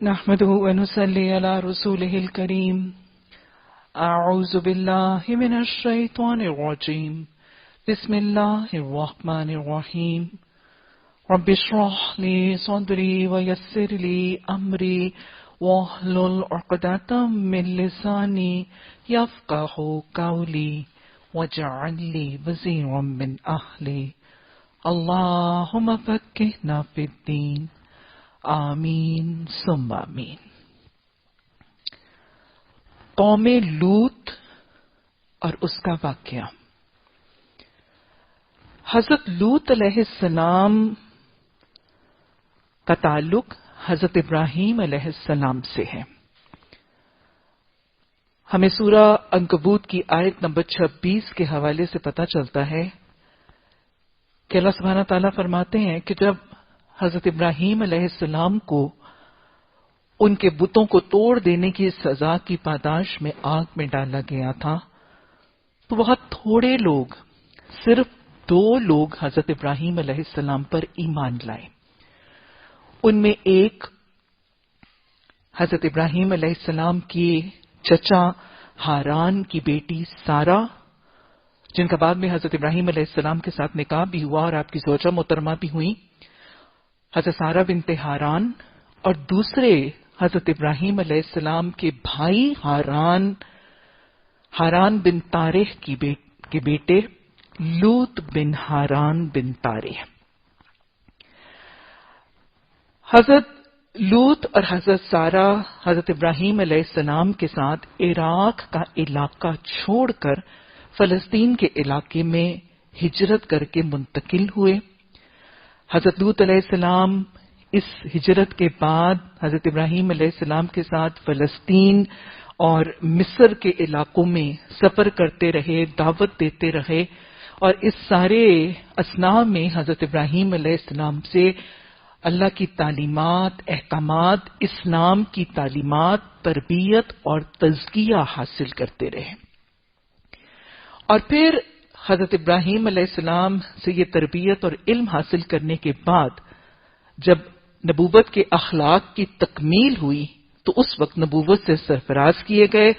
نحمده ونصلي على رسوله الكريم. أعوذ بالله من الشيطان الرجيم. بسم الله الرحمن الرحيم. رب اشرح لي صدري ويسر لي أمري واحلل عقدة من لساني يفقه قولي واجعل لي وزيرا من أهلي. اللهم فقهنا في الدين. آمین ثم آمین. قوم لوط اور اس کا واقعہ. حضرت لوط علیہ السلام کا تعلق حضرت ابراہیم علیہ السلام سے ہے. ہمیں سورہ عنکبوت کی آیت نمبر 26 کے حوالے سے پتہ چلتا ہے کہ اللہ سبحانہ تعالیٰ فرماتے ہیں کہ جب حضرت ابراہیم علیہ السلام کو ان کے بتوں کو توڑ دینے کی سزا کی پاداش میں آگ میں ڈالا گیا تھا تو بہت تھوڑے لوگ، صرف 2 لوگ حضرت ابراہیم علیہ السلام پر ایمان لائے. ان میں ایک حضرت ابراہیم علیہ السلام کے چچا ہاران کی بیٹی سارہ، جن کا بعد میں حضرت ابراہیم علیہ السلام کے ساتھ نکاح بھی ہوا اور آپ کی زوجہ محترمہ بھی ہوئی، حضرت سارہ بنت ہاران، اور دوسرے حضرت ابراہیم علیہ السلام کے بھائی ہاران بن تارح کے بیٹے لوط بن ہاران بن تارح. حضرت لوط اور حضرت سارہ حضرت ابراہیم علیہ السلام کے ساتھ عراق کا علاقہ چھوڑ کر فلسطین کے علاقے میں ہجرت کر کے منتقل ہوئے. حضرت لوط علیہ السلام اس ہجرت کے بعد حضرت ابراہیم علیہ السلام کے ساتھ فلسطین اور مصر کے علاقوں میں سفر کرتے رہے، دعوت دیتے رہے، اور اس سارے اثناء میں حضرت ابراہیم علیہ السلام سے اللہ کی تعلیمات، احکامات، اسلام کی تعلیمات، تربیت اور تزکیہ حاصل کرتے رہے. اور پھر حضرت ابراہیم علیہ السلام سے یہ تربیت اور علم حاصل کرنے کے بعد جب نبوت کے اخلاق کی تکمیل ہوئی تو اس وقت نبوت سے سرفراز کیے گئے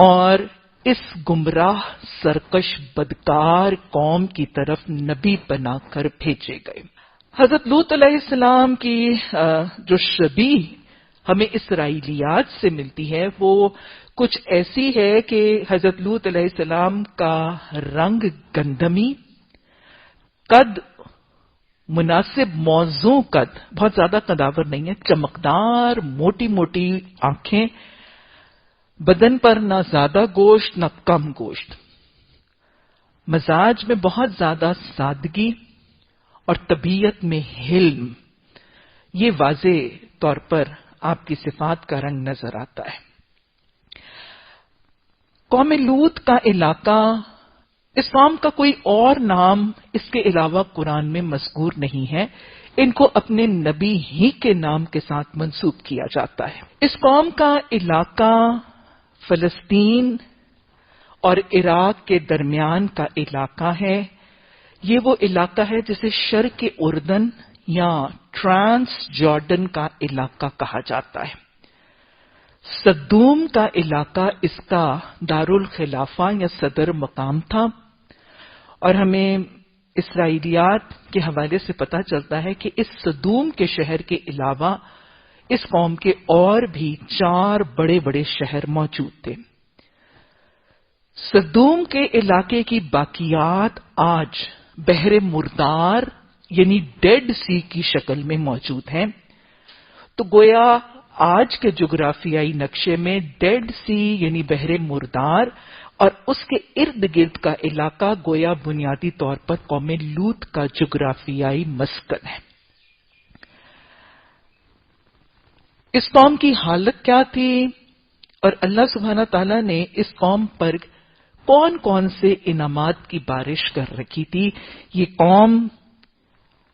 اور اس گمراہ سرکش بدکار قوم کی طرف نبی بنا کر بھیجے گئے. حضرت لوط علیہ السلام کی جو شبیہ ہمیں اسرائیلیات سے ملتی ہے وہ کچھ ایسی ہے کہ حضرت لوط علیہ السلام کا رنگ گندمی، قد مناسب موزوں قد، بہت زیادہ قداور نہیں ہے، چمکدار موٹی موٹی آنکھیں، بدن پر نہ زیادہ گوشت نہ کم گوشت، مزاج میں بہت زیادہ سادگی اور طبیعت میں حلم. یہ واضح طور پر آپ کی صفات کا رنگ نظر آتا ہے. قوم لوط کا علاقہ، اس قوم کا کوئی اور نام اس کے علاوہ قرآن میں مذکور نہیں ہے. ان کو اپنے نبی ہی کے نام کے ساتھ منسوب کیا جاتا ہے. اس قوم کا علاقہ فلسطین اور عراق کے درمیان کا علاقہ ہے. یہ وہ علاقہ ہے جسے شرق اردن یا ٹرانس جارڈن کا علاقہ کہا جاتا ہے. صدوم کا علاقہ اس کا دارالخلافہ یا صدر مقام تھا، اور ہمیں اسرائیلیات کے حوالے سے پتہ چلتا ہے کہ اس صدوم کے شہر کے علاوہ اس قوم کے اور بھی 4 بڑے بڑے شہر موجود تھے. صدوم کے علاقے کی باقیات آج بحر مردار یعنی ڈیڈ سی کی شکل میں موجود ہیں. تو گویا آج کے جغرافیائی نقشے میں ڈیڈ سی یعنی بحر مردار اور اس کے ارد گرد کا علاقہ گویا بنیادی طور پر قوم لوط کا جغرافیائی مسکن ہے. اس قوم کی حالت کیا تھی اور اللہ سبحانہ تعالیٰ نے اس قوم پر کون کون سے انعامات کی بارش کر رکھی تھی؟ یہ قوم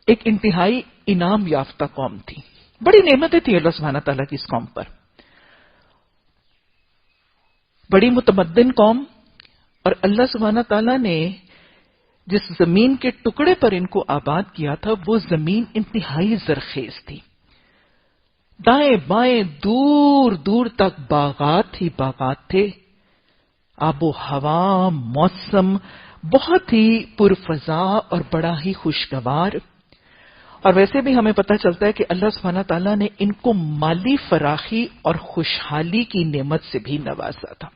ایک انتہائی انعام یافتہ قوم تھی. بڑی نعمتیں تھیں اللہ سبحانہ تعالیٰ کی اس قوم پر. بڑی متمدن قوم، اور اللہ سبحانہ تعالیٰ نے جس زمین کے ٹکڑے پر ان کو آباد کیا تھا وہ زمین انتہائی زرخیز تھی. دائیں بائیں دور دور تک باغات ہی باغات تھے. آب و ہوا، موسم بہت ہی پرفضا اور بڑا ہی خوشگوار. اور ویسے بھی ہمیں پتہ چلتا ہے کہ اللہ سبحانہ تعالیٰ نے ان کو مالی فراخی اور خوشحالی کی نعمت سے بھی نوازا تھا.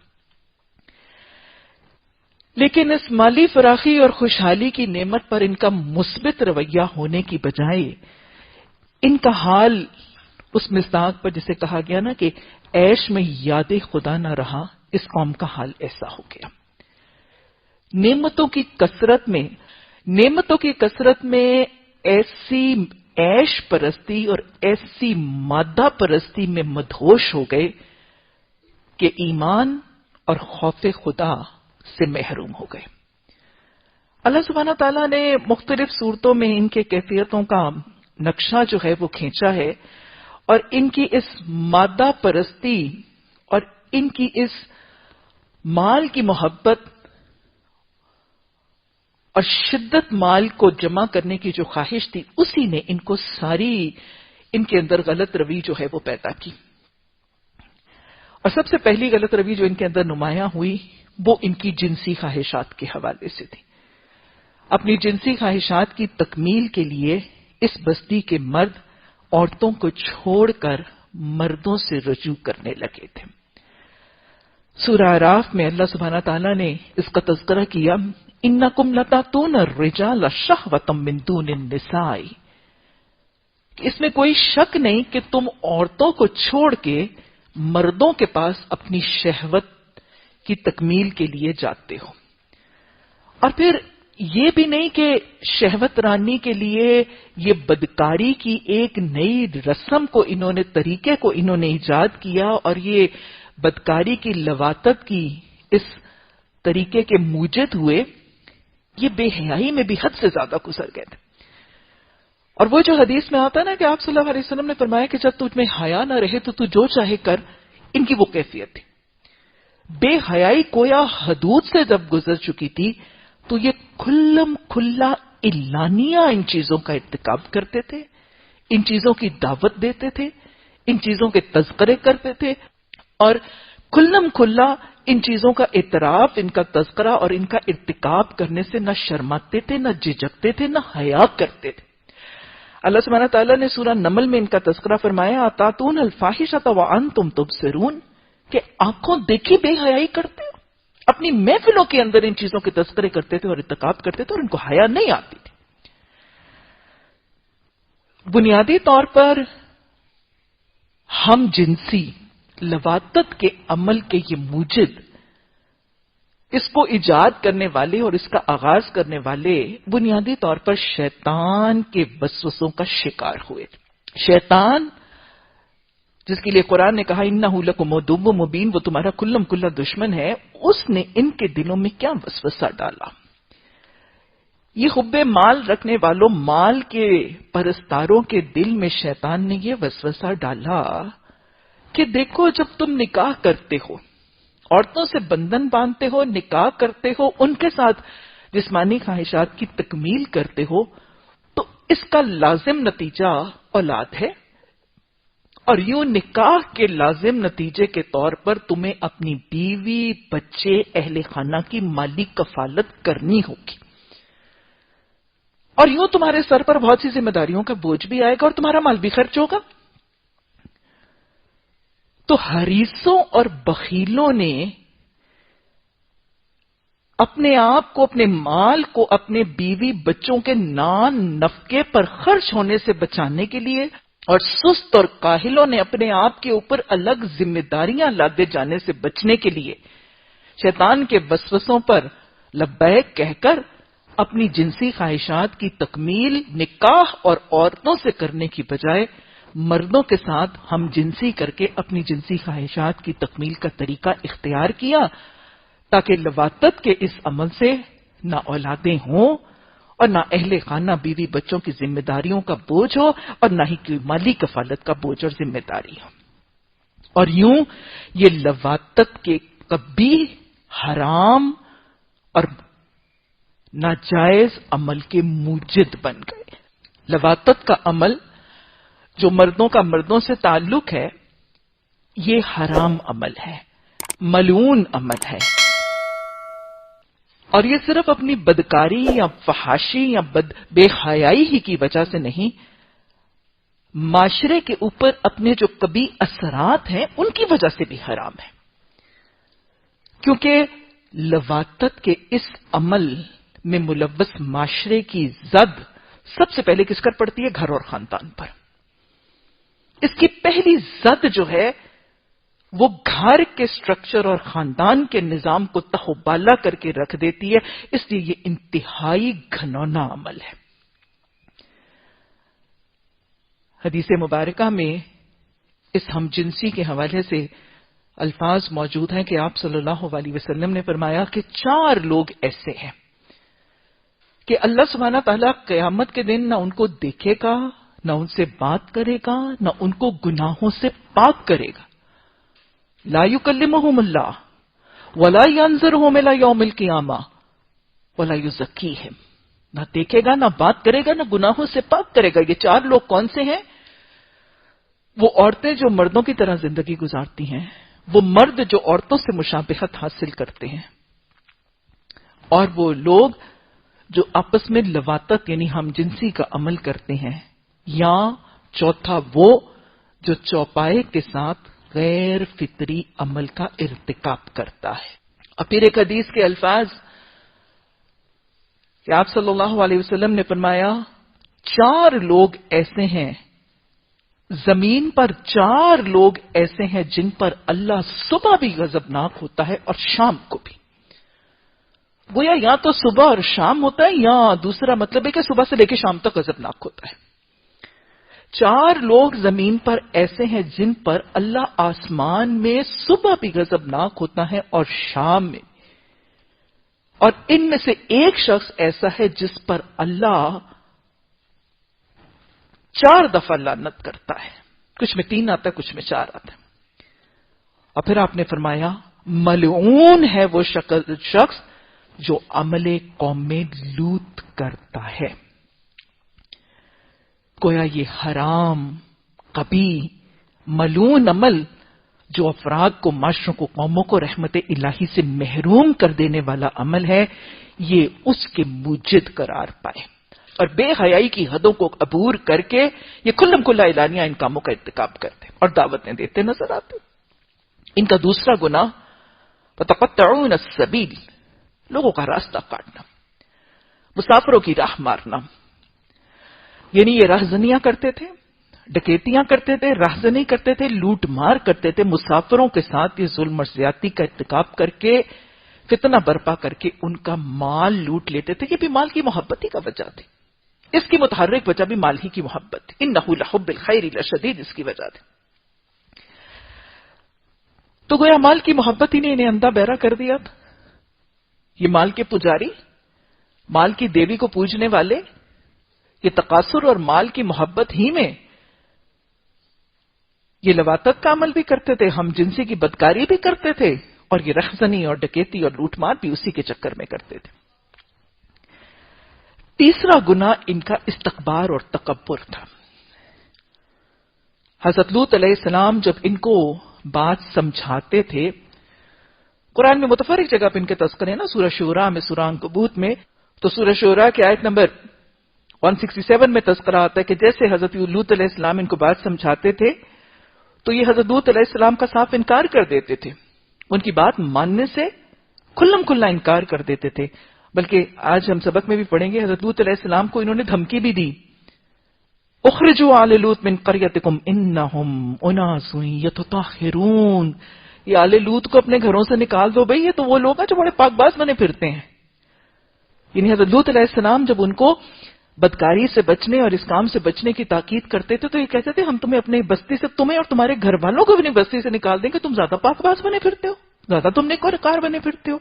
لیکن اس مالی فراخی اور خوشحالی کی نعمت پر ان کا مثبت رویہ ہونے کی بجائے ان کا حال اس مصداق پر جسے کہا گیا نا کہ عیش میں یاد خدا نہ رہا، اس قوم کا حال ایسا ہو گیا. نعمتوں کی کثرت میں ایسی عیش پرستی اور ایسی مادہ پرستی میں مدہوش ہو گئے کہ ایمان اور خوف خدا سے محروم ہو گئے. اللہ سبحانہ تعالیٰ نے مختلف صورتوں میں ان کے کیفیتوں کا نقشہ جو ہے وہ کھینچا ہے، اور ان کی اس مادہ پرستی اور ان کی اس مال کی محبت اور شدت مال کو جمع کرنے کی جو خواہش تھی، اسی نے ان کو ساری ان کے اندر غلط روی جو ہے وہ پیدا کی. اور سب سے پہلی غلط روی جو ان کے اندر نمایاں ہوئی وہ ان کی جنسی خواہشات کے حوالے سے تھی. اپنی جنسی خواہشات کی تکمیل کے لیے اس بستی کے مرد عورتوں کو چھوڑ کر مردوں سے رجوع کرنے لگے تھے. سورہ اعراف میں اللہ سبحانہ تعالیٰ نے اس کا تذکرہ کیا، اِنَّكُمْ لَتَأْتُونَ الرِّجَالَ شَهْوَةً مِّن دُونِ النِّسَاءِ. اس میں کوئی شک نہیں کہ تم عورتوں کو چھوڑ کے مردوں کے پاس اپنی شہوت کی تکمیل کے لیے جاتے ہو. اور پھر یہ بھی نہیں کہ شہوت رانی کے لیے یہ بدکاری کی ایک نئی رسم کو طریقے کو انہوں نے ایجاد کیا، اور یہ بدکاری کی لواطت کی اس طریقے کے موجد ہوئے. یہ بے حیائی میں بھی حد سے زیادہ گزر گئے تھے. اور وہ جو حدیث میں آتا ہے نا کہ آپ صلی اللہ علیہ وسلم نے فرمایا کہ جب تجھ میں حیا نہ رہے تو جو چاہے کر، ان کی وہ کیفیت تھی. بے حیائی گویا حدود سے جب گزر چکی تھی تو یہ کھلم کھلا اعلانیہ ان چیزوں کا ارتکاب کرتے تھے، ان چیزوں کی دعوت دیتے تھے، ان چیزوں کے تذکرے کرتے تھے، اور کھلم کھلا ان چیزوں کا اعتراف، ان کا تذکرہ اور ان کا ارتکاب کرنے سے نہ شرماتے تھے، نہ جھجکتے تھے، نہ حیا کرتے تھے. اللہ سبحانہ تعالیٰ نے سورہ نمل میں ان کا تذکرہ فرمایا، اتاتون الفاحشۃ وانتم تبصرون، کہ آنکھوں دیکھی بے حیائی کرتے ہو. اپنی محفلوں کے اندر ان چیزوں کے تذکرے کرتے تھے اور ارتکاب کرتے تھے، اور ان کو حیا نہیں آتی تھی. بنیادی طور پر ہم جنسی لواطت کے عمل کے یہ موجد، اس کو ایجاد کرنے والے اور اس کا آغاز کرنے والے بنیادی طور پر شیطان کے وسوسوں کا شکار ہوئے. شیطان جس کے لیے قرآن نے کہا انہ لکم عدو مبین، وہ تمہارا کلم کلا دشمن ہے، اس نے ان کے دلوں میں کیا وسوسہ ڈالا. یہ حب مال رکھنے والوں، مال کے پرستاروں کے دل میں شیطان نے یہ وسوسہ ڈالا کہ دیکھو جب تم نکاح کرتے ہو، عورتوں سے بندھن باندھتے ہو، نکاح کرتے ہو، ان کے ساتھ جسمانی خواہشات کی تکمیل کرتے ہو، تو اس کا لازم نتیجہ اولاد ہے. اور یوں نکاح کے لازم نتیجے کے طور پر تمہیں اپنی بیوی، بچے، اہل خانہ کی مالی کفالت کرنی ہوگی. اور یوں تمہارے سر پر بہت سی ذمہ داریوں کا بوجھ بھی آئے گا اور تمہارا مال بھی خرچ ہوگا. تو حریصوں اور بخیلوں نے اپنے آپ کو، اپنے مال کو، اپنے بیوی بچوں کے نان نفقے پر خرچ ہونے سے بچانے کے لیے، اور سست اور کاہلوں نے اپنے آپ کے اوپر الگ ذمہ داریاں لادے جانے سے بچنے کے لیے شیطان کے وسوسوں پر لبیک کہہ کر اپنی جنسی خواہشات کی تکمیل نکاح اور عورتوں سے کرنے کی بجائے مردوں کے ساتھ ہم جنسی کر کے اپنی جنسی خواہشات کی تکمیل کا طریقہ اختیار کیا، تاکہ لواطت کے اس عمل سے نہ اولادیں ہوں اور نہ اہل خانہ بیوی بچوں کی ذمہ داریوں کا بوجھ ہو، اور نہ ہی کوئی مالی کفالت کا بوجھ اور ذمہ داری ہو. اور یوں یہ لواطت کے کبھی حرام اور ناجائز عمل کے موجد بن گئے. لواطت کا عمل جو مردوں کا مردوں سے تعلق ہے، یہ حرام عمل ہے، ملعون عمل ہے، اور یہ صرف اپنی بدکاری یا فحاشی یا بے حیائی ہی کی وجہ سے نہیں، معاشرے کے اوپر اپنے جو کبھی اثرات ہیں ان کی وجہ سے بھی حرام ہے، کیونکہ لواطت کے اس عمل میں ملوث معاشرے کی زد سب سے پہلے کس پر پڑتی ہے؟ گھر اور خاندان پر۔ اس کی پہلی زد جو ہے وہ گھر کے سٹرکچر اور خاندان کے نظام کو تہوبالا کر کے رکھ دیتی ہے، اس لیے یہ انتہائی گھنونا عمل ہے۔ حدیث مبارکہ میں اس ہم جنسی کے حوالے سے الفاظ موجود ہیں کہ آپ صلی اللہ علیہ وسلم نے فرمایا کہ 4 لوگ ایسے ہیں کہ اللہ سبحانہ تعالیٰ قیامت کے دن نہ ان کو دیکھے گا، نہ ان سے بات کرے گا، نہ ان کو گناہوں سے پاک کرے گا۔ لا یکلمہم اللہ ولا ینظرہم الی یوم القیامہ ولا یزکیہم، نہ دیکھے گا، نہ بات کرے گا، نہ گناہوں سے پاک کرے گا۔ یہ 4 لوگ کون سے ہیں؟ وہ عورتیں جو مردوں کی طرح زندگی گزارتی ہیں، وہ مرد جو عورتوں سے مشابہت حاصل کرتے ہیں، اور وہ لوگ جو آپس میں لواطت یعنی ہم جنسی کا عمل کرتے ہیں، یا چوتھا وہ جو چوپائے کے ساتھ غیر فطری عمل کا ارتکاب کرتا ہے۔ اور پھر ایک حدیث کے الفاظ کہ آپ صلی اللہ علیہ وسلم نے فرمایا 4 لوگ ایسے ہیں، زمین پر 4 لوگ ایسے ہیں جن پر اللہ صبح بھی غضبناک ہوتا ہے اور شام کو بھی۔ گویا یا تو صبح اور شام ہوتا ہے، یا دوسرا مطلب ہے کہ صبح سے لے کے شام تک غضبناک ہوتا ہے۔ 4 لوگ زمین پر ایسے ہیں جن پر اللہ آسمان میں صبح بھی غضبناک ہوتا ہے اور شام میں، اور ان میں سے ایک شخص ایسا ہے جس پر اللہ 4 دفعہ لعنت کرتا ہے، کچھ میں 3 آتا ہے، کچھ میں 4 آتا ہے۔ اور پھر آپ نے فرمایا ملعون ہے وہ شخص جو عمل قوم میں لوط کرتا ہے۔ گویا یہ حرام، قبیح، ملعون عمل جو افراد کو، معاشروں کو، قوموں کو رحمت الہی سے محروم کر دینے والا عمل ہے، یہ اس کے موجد قرار پائے اور بے حیائی کی حدوں کو عبور کر کے یہ کھلم کھلا اعلانیہ ان کاموں کا ارتکاب کرتے اور دعوتیں دیتے نظر آتے۔ ان کا دوسرا گناہ وَتَقَطَّعُونَ السَّبِيلَ، لوگوں کا راستہ کاٹنا، مسافروں کی راہ مارنا، یعنی یہ راہزنیاں کرتے تھے، ڈکیتیاں کرتے تھے، راہزنی کرتے تھے، لوٹ مار کرتے تھے، مسافروں کے ساتھ یہ ظلم اور زیادتی کا ارتکاب کر کے، فتنہ برپا کر کے ان کا مال لوٹ لیتے تھے۔ یہ بھی مال کی محبت ہی کا وجہ تھی، اس کی متحرک وجہ بھی مال ہی کی محبت تھی۔ انہ لحب الخیر لشدید، اس کی وجہ تھی۔ تو گویا مال کی محبت ہی نے انہیں اندھا بہرا کر دیا تھا۔ یہ مال کے پجاری، مال کی دیوی کو پوجنے والے، یہ تقاصر اور مال کی محبت ہی میں یہ لواطت کا عمل بھی کرتے تھے، ہم جنسی کی بدکاری بھی کرتے تھے، اور یہ رخزنی اور ڈکیتی اور لوٹ مار بھی اسی کے چکر میں کرتے تھے۔ تیسرا گناہ ان کا استکبار اور تکبر تھا۔ حضرت لوط علیہ السلام جب ان کو بات سمجھاتے تھے، قرآن میں متفرق جگہ پہ ان کے تذکرے نا، سورہ شعراء میں، سورہ عنکبوت میں، تو سورہ شعراء کی آیت نمبر 167 میں تذکرہ آتا ہے کہ جیسے حضرت لوط علیہ السلام ان کو بات سمجھاتے تھے تو یہ حضرت لوط علیہ السلام کا صاف انکار کر دیتے تھے، ان کی بات ماننے سے کھلم کھلا انکار کر دیتے تھے۔ بلکہ آج ہم سبق میں بھی پڑھیں گے، حضرت لوط علیہ السلام کو انہوں نے دھمکی بھی دی، اخرجوا آل لوط من قریتکم انہم اناس یتطہرون، یہ آل لوط کو اپنے گھروں سے نکال دو بھئی، یہ تو وہ لوگ ہیں جو بڑے پاک باز بنے پھرتے ہیں۔ یعنی حضرت لوط علیہ السلام جب ان کو بدکاری سے بچنے اور اس کام سے بچنے کی تاکید کرتے تھے تو یہ کہتے تھے ہم تمہیں اپنی بستی سے، تمہیں اور تمہارے گھر والوں کو اپنی بستی سے نکال دیں گے، تم زیادہ پاک باز بنے پھرتے ہو، زیادہ تم نیک وقار بنے پھرتے ہو۔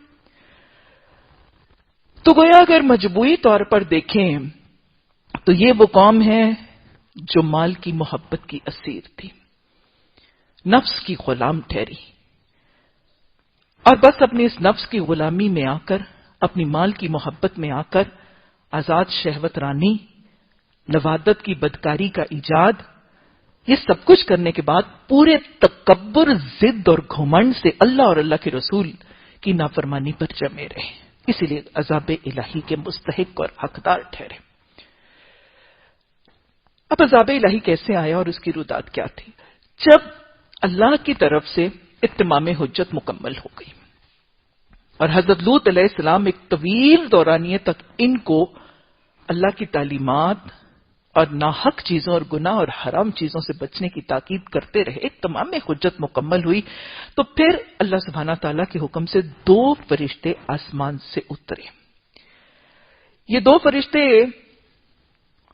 تو گویا اگر مجموعی طور پر دیکھیں تو یہ وہ قوم ہے جو مال کی محبت کی اسیر تھی، نفس کی غلام ٹھہری، اور بس اپنی اس نفس کی غلامی میں آ کر، اپنی مال کی محبت میں آ کر آزاد شہوت رانی، لواطت کی بدکاری کا ایجاد، یہ سب کچھ کرنے کے بعد پورے تکبر، ضد اور گھمنڈ سے اللہ اور اللہ کے رسول کی نافرمانی پر جمے رہے، اسی لیے عذاب الہی کے مستحق اور حقدار ٹھہرے۔ اب عذاب الہی کیسے آیا اور اس کی رودات کیا تھی؟ جب اللہ کی طرف سے اتمام حجت مکمل ہو گئی اور حضرت لوط علیہ السلام ایک طویل دورانیے تک ان کو اللہ کی تعلیمات اور ناحق چیزوں اور گناہ اور حرام چیزوں سے بچنے کی تاکید کرتے رہے، تمام حجت مکمل ہوئی تو پھر اللہ سبحانہ تعالیٰ کے حکم سے 2 فرشتے آسمان سے اترے۔ یہ 2 فرشتے،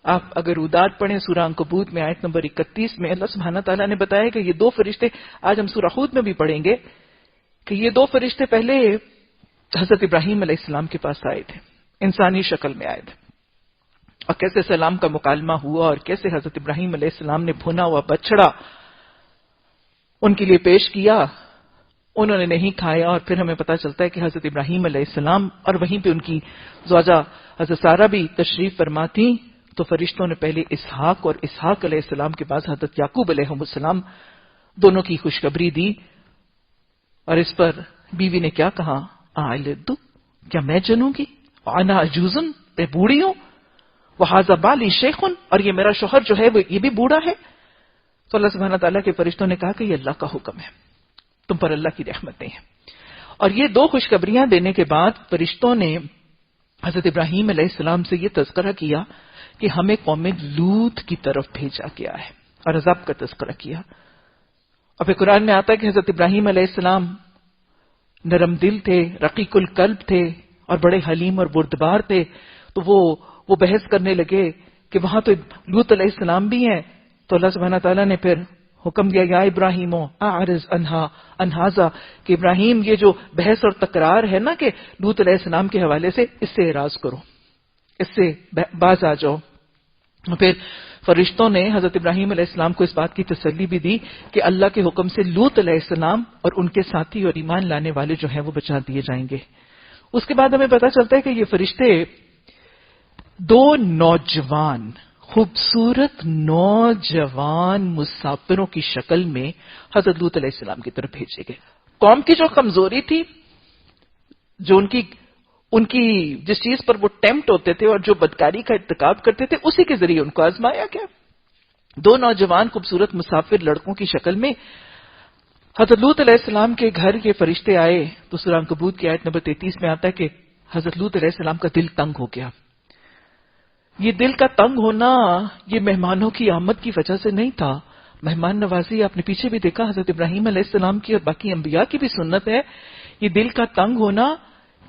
آپ اگر رودات پڑھیں سورہ عنکبوت میں آیت نمبر 31 میں اللہ سبحانہ تعالیٰ نے بتایا کہ یہ 2 فرشتے، آج ہم سورہ ہود میں بھی پڑھیں گے کہ یہ 2 فرشتے پہلے حضرت ابراہیم علیہ السلام کے پاس آئے تھے، انسانی شکل میں آئے تھے، اور کیسے سلام کا مکالمہ ہوا اور کیسے حضرت ابراہیم علیہ السلام نے بھنا ہوا بچڑا ان کے لیے پیش کیا، انہوں نے نہیں کھایا، اور پھر ہمیں پتا چلتا ہے کہ حضرت ابراہیم علیہ السلام اور وہیں پہ ان کی زوجہ حضرت سارہ بھی تشریف فرما تھیں، تو فرشتوں نے پہلے اسحاق اور اسحاق علیہ السلام کے بعد حضرت یعقوب علیہ السلام دونوں کی خوشخبری دی، اور اس پر بیوی نے کیا کہا؟ آلد، کیا میں جنوں گی؟ انا عجوزن، میں بوڑھی ہوں، وَهَذَا بَالِي شَيْخٌ، اور یہ میرا شوہر جو ہے وہ یہ بھی بوڑھا ہے۔ تو اللہ سبحانہ تعالیٰ کے فرشتوں نے کہا کہ یہ اللہ کا حکم ہے، تم پر اللہ کی رحمتیں ہیں۔ اور یہ 2 خوشخبریاں دینے کے بعد فرشتوں نے حضرت ابراہیم علیہ السلام سے یہ تذکرہ کیا کہ ہمیں قوم لوط کی طرف بھیجا گیا ہے، اور عذاب کا تذکرہ کیا۔ اور پھر قرآن میں آتا ہے کہ حضرت ابراہیم علیہ السلام نرم دل تھے، رقیق القلب تھے، اور بڑے حلیم اور بردبار تھے، تو وہ بحث کرنے لگے کہ وہاں تو لوط علیہ السلام بھی ہیں، تو اللہ سبحانہ تعالیٰ نے پھر حکم دیا، یا ابراہیم اعرض عن ھذا، کہ ابراہیم یہ جو بحث اور تکرار ہے نا کہ لوط علیہ السلام کے حوالے سے، اس سے اعراض کرو، اس سے باز آ جاؤ۔ پھر فرشتوں نے حضرت ابراہیم علیہ السلام کو اس بات کی تسلی بھی دی کہ اللہ کے حکم سے لوط علیہ السلام اور ان کے ساتھی اور ایمان لانے والے جو ہیں وہ بچا دیے جائیں گے۔ اس کے بعد ہمیں پتا چلتا ہے کہ یہ فرشتے 2 نوجوان، خوبصورت نوجوان مسافروں کی شکل میں حضرت لوط علیہ السلام کی طرف بھیجے گئے۔ قوم کی جو کمزوری تھی، جو ان کی جس چیز پر وہ ٹیمپٹ ہوتے تھے اور جو بدکاری کا ارتکاب کرتے تھے، اسی کے ذریعے ان کو آزمایا گیا۔ 2 نوجوان خوبصورت مسافر لڑکوں کی شکل میں حضرت لوط علیہ السلام کے گھر یہ فرشتے آئے، تو سورہ عنکبوت کی آیت نمبر 33 میں آتا ہے کہ حضرت لوط علیہ السلام کا دل تنگ ہو گیا۔ یہ دل کا تنگ ہونا یہ مہمانوں کی آمد کی وجہ سے نہیں تھا۔ مہمان نوازی آپ نے پیچھے بھی دیکھا، حضرت ابراہیم علیہ السلام کی اور باقی انبیاء کی بھی سنت ہے۔ یہ دل کا تنگ ہونا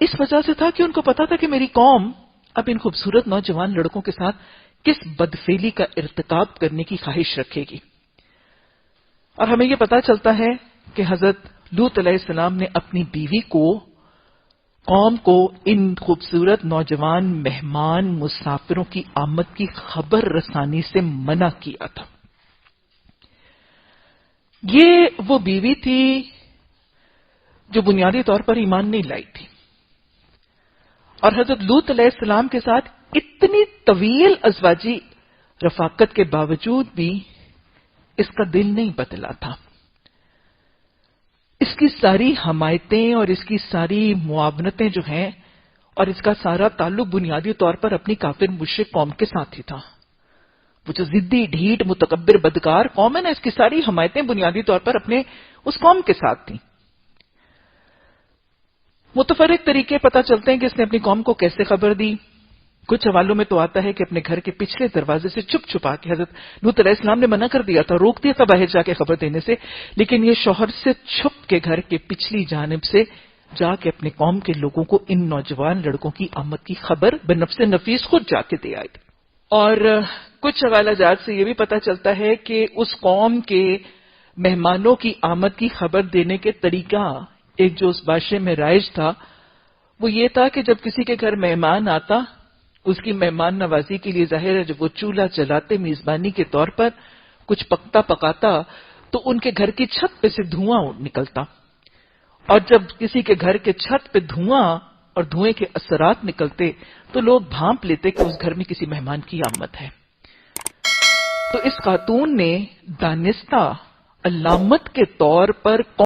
اس وجہ سے تھا کہ ان کو پتا تھا کہ میری قوم اب ان خوبصورت نوجوان لڑکوں کے ساتھ کس بدفعلی کا ارتکاب کرنے کی خواہش رکھے گی۔ اور ہمیں یہ پتا چلتا ہے کہ حضرت لوط علیہ السلام نے اپنی بیوی کو، قوم کو ان خوبصورت نوجوان مہمان مسافروں کی آمد کی خبر رسانی سے منع کیا تھا۔ یہ وہ بیوی تھی جو بنیادی طور پر ایمان نہیں لائی تھی، اور حضرت لوط علیہ السلام کے ساتھ اتنی طویل ازواجی رفاقت کے باوجود بھی اس کا دل نہیں بدلا تھا۔ اس کی ساری حمایتیں اور اس کی ساری معاونتیں جو ہیں، اور اس کا سارا تعلق بنیادی طور پر اپنی کافر مشرک قوم کے ساتھ ہی تھا۔ وہ جو ضدی، ڈھیٹ، متکبر، بدکار قوم ہے نا، اس کی ساری حمایتیں بنیادی طور پر اپنے اس قوم کے ساتھ تھیں۔ متفرق طریقے پتہ چلتے ہیں کہ اس نے اپنی قوم کو کیسے خبر دی۔ کچھ حوالوں میں تو آتا ہے کہ اپنے گھر کے پچھلے دروازے سے چھپ چھپا کے، حضرت لوط علیہ السلام نے منع کر دیا تھا، روک دیا تھا باہر جا کے خبر دینے سے، لیکن یہ شوہر سے چھپ کے گھر کے پچھلی جانب سے جا کے اپنے قوم کے لوگوں کو ان نوجوان لڑکوں کی آمد کی خبر بنفس نفیس خود جا کے دے آئے تھے۔ اور کچھ حوالہ جات سے یہ بھی پتہ چلتا ہے کہ اس قوم کے مہمانوں کی آمد کی خبر دینے کے طریقہ ایک جو اس بادشاہ میں رائج تھا، وہ یہ تھا کہ جب کسی کے گھر مہمان آتا، اس کی مہمان نوازی کے لیے ظاہر ہے جب وہ چولہا جلاتے میزبانی کے طور پر کچھ پکتا پکاتا، تو ان کے گھر کی چھت پہ سے دھواں نکلتا، اور جب کسی کے گھر کے چھت پہ دھواں اور دھوئیں کے اثرات نکلتے تو لوگ بھانپ لیتے کہ اس گھر میں کسی مہمان کی آمد ہے۔ تو تو اس خاتون نے دانستہ علامت کے طور پر